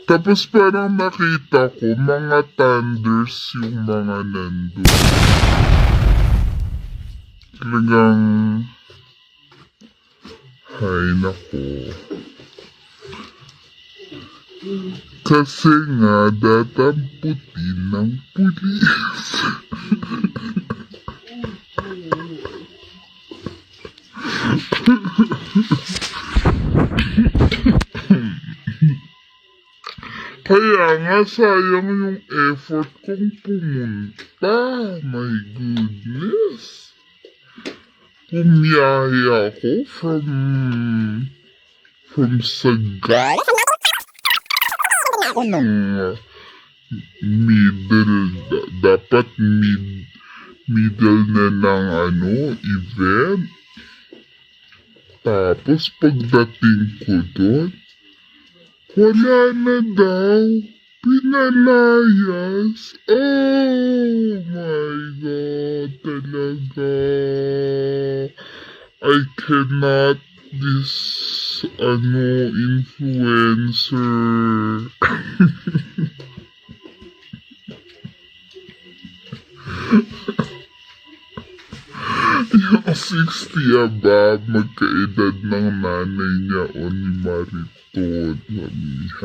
Tapos parang nakita ko, mga thunders yung mga nandun. Talagang, hay nako. Kasi nga, datamputin ng pulis. Kaya nga, sayang yung effort kong pumunta. My goodness. Pumiyahe ako from Sagay. Ako ng dapat middle na ng event. Tapos pagdating ko doon, wala na daw. Pinalayas. Oh my God, talaga. I cannot this, influencer. Yung 60 above, magkaedad ng nanay niya o ni Mariton.